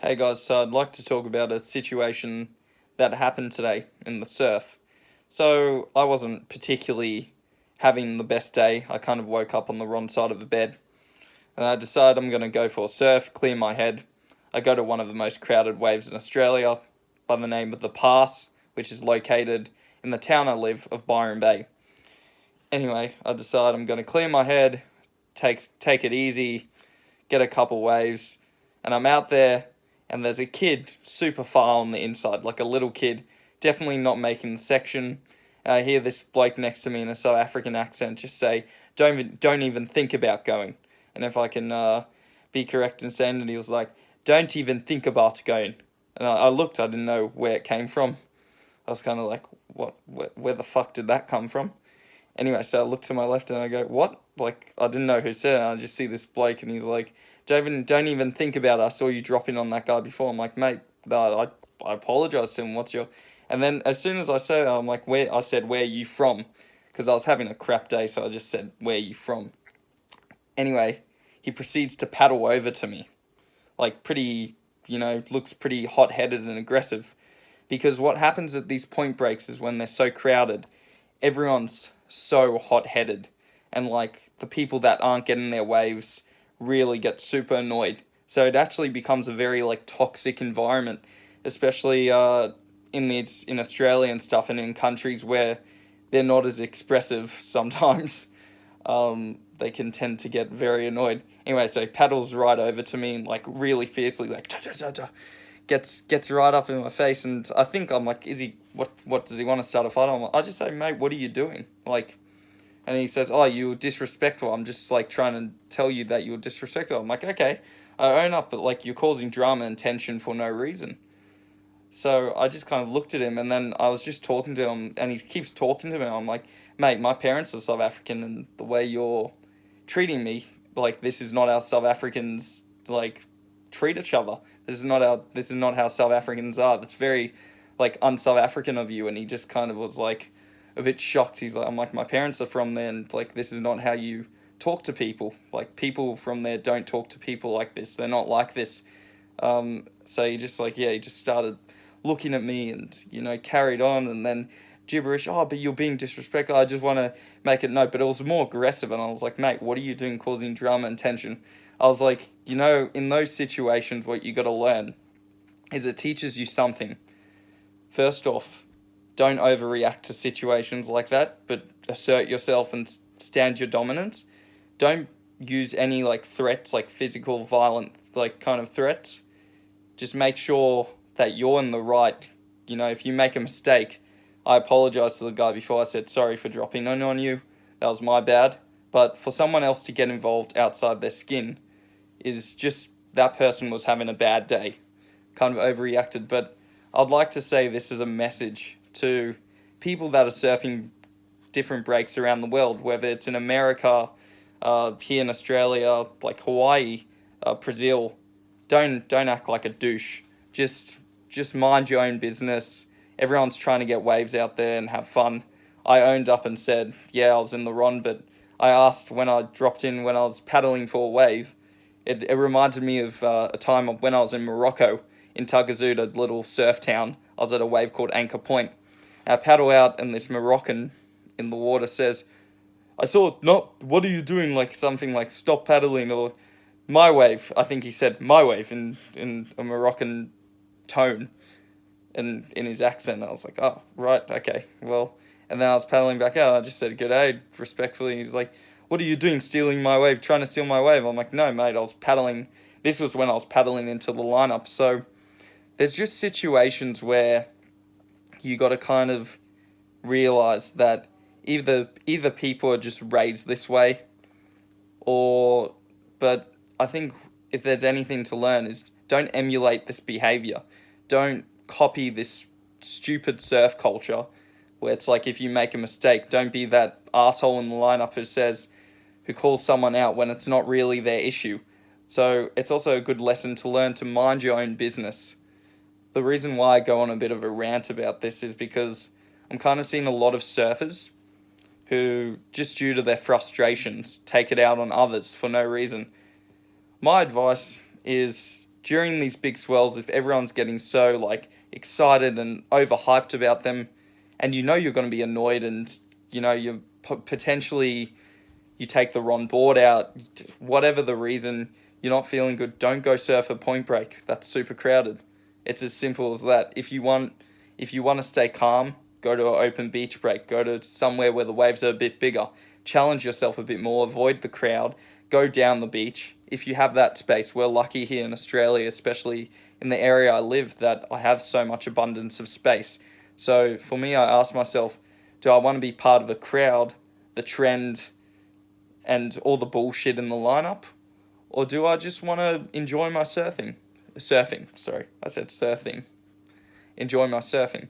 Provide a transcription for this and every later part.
Hey guys, so I'd like to talk about a situation that happened today in the surf. So I wasn't particularly having the best day. I kind of woke up on the wrong side of the bed. And I decided I'm going to go for a surf, clear my head. I go to one of the most crowded waves in Australia by the name of the Pass, which is located in the town I live of Byron Bay. Anyway, I decide I'm going to clear my head, take it easy, get a couple waves, and I'm out there, and there's a kid super far on the inside, like a little kid, definitely not making the section. And I hear this bloke next to me in a South African accent just say, don't even think about going." And if I can be correct in saying it, he was like, "Don't even think about going." And I looked, I didn't know where it came from. I was kind of like, what? Where the fuck did that come from? Anyway, so I look to my left and I go, "What?" Like, I didn't know who said it. I just see this bloke and he's like, don't even think about it. I saw you dropping on that guy before." I'm like, "Mate, no, I apologized to him. What's your..." And then as soon as I said that, I'm like, "Where are you from?" Because I was having a crap day, so I just said, "Where are you from?" Anyway, he proceeds to paddle over to me. Like, pretty, looks pretty hot-headed and aggressive. Because what happens at these point breaks is when they're so crowded, everyone's so hot-headed, and like the people that aren't getting their waves really get super annoyed. So it actually becomes a very like toxic environment, especially in Australia and stuff, and in countries where they're not as expressive sometimes. They can tend to get very annoyed. Anyway, so he paddles right over to me and like really fiercely, like gets right up in my face, and I think I'm like, "Is he what does he want to start a fight?" I just say, "Mate, what are you doing?" Like, and he says, "Oh, you were disrespectful. I'm just like trying to tell you that you were disrespectful." I'm like, "Okay, I own up, but like you're causing drama and tension for no reason." So I just kind of looked at him, and then I was just talking to him, and he keeps talking to me. I'm like, "Mate, my parents are South African, and the way you're treating me, like this is not how South Africans like treat each other. This is not how South Africans are. That's very like un-South African of you." And he just kind of was like a bit shocked. He's like, "I'm like, my parents are from there, and like this is not how you talk to people. Like people from there don't talk to people like this. They're not like this." So he just like, yeah, he just started looking at me and, carried on, and then gibberish. "Oh, but you're being disrespectful. I just want to make it note." But it was more aggressive, and I was like, "Mate, what are you doing causing drama and tension?" I was like, in those situations, what you got to learn is it teaches you something. First off, don't overreact to situations like that, but assert yourself and stand your dominance. Don't use any like threats, like physical, violent, like kind of threats. Just make sure that you're in the right. If you make a mistake, I apologize to the guy before. I said, "Sorry for dropping on you. That was my bad." But for someone else to get involved outside their skin is just that person was having a bad day. Kind of overreacted. But I'd like to say this as a message to people that are surfing different breaks around the world, whether it's in America, here in Australia, like Hawaii, Brazil. Don't act like a douche. Just mind your own business. Everyone's trying to get waves out there and have fun. I owned up and said, yeah, I was in the wrong, but I asked when I dropped in when I was paddling for a wave. It reminded me of a time when I was in Morocco, in Tagazout, a little surf town. I was at a wave called Anchor Point. I paddle out, and this Moroccan in the water says, "I saw, no, what are you doing?" Like something like, "Stop paddling," or "My wave." I think he said "my wave" in a Moroccan tone and in his accent. I was like, "Oh, right, okay, well." And then I was paddling back out. I just said, "Good day," respectfully. He's like, "What are you doing, stealing my wave, trying to steal my wave?" I'm like, "No, mate, I was paddling." This was when I was paddling into the lineup. So there's just situations where you got to kind of realize that either people are just raised this way, or but I think if there's anything to learn is don't emulate this behavior. Don't copy this stupid surf culture where it's like if you make a mistake, don't be that asshole in the lineup who calls someone out when it's not really their issue. So it's also a good lesson to learn to mind your own business. The reason why I go on a bit of a rant about this is because I'm kind of seeing a lot of surfers who, just due to their frustrations, take it out on others for no reason. My advice is during these big swells, if everyone's getting so like excited and overhyped about them, and you know you're going to be annoyed, and you know you potentially you take the wrong board out, whatever the reason, you're not feeling good, don't go surf at Point Break. That's super crowded. It's as simple as that. If you want to stay calm, go to an open beach break. Go to somewhere where the waves are a bit bigger. Challenge yourself a bit more. Avoid the crowd. Go down the beach. If you have that space, we're lucky here in Australia, especially in the area I live, that I have so much abundance of space. So for me, I ask myself, do I want to be part of a crowd, the trend, and all the bullshit in the lineup? Or do I just want to enjoy my surfing? Sorry, I said surfing. Enjoy my surfing.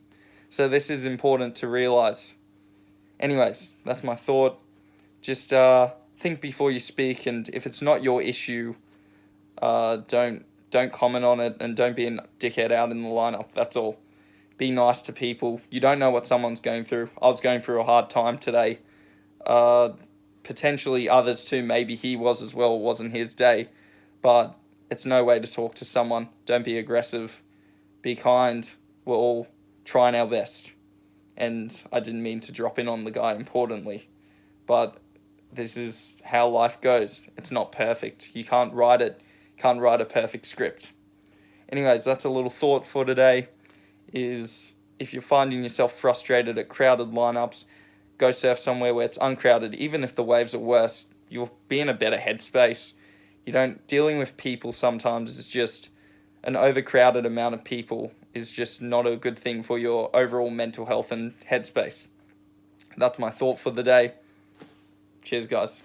So this is important to realize. Anyways, that's my thought. Just think before you speak, and if it's not your issue, don't comment on it, and don't be a dickhead out in the lineup. That's all. Be nice to people. You don't know what someone's going through. I was going through a hard time today. Potentially others too. Maybe he was as well. It wasn't his day. But it's no way to talk to someone. Don't be aggressive. Be kind. We're all trying our best. And I didn't mean to drop in on the guy importantly. But this is how life goes. It's not perfect. You can't write it. Can't write a perfect script. Anyways, that's a little thought for today. Is if you're finding yourself frustrated at crowded lineups, go surf somewhere where it's uncrowded. Even if the waves are worse, you'll be in a better headspace. Dealing with people sometimes is just an overcrowded amount of people is just not a good thing for your overall mental health and headspace. That's my thought for the day. Cheers, guys.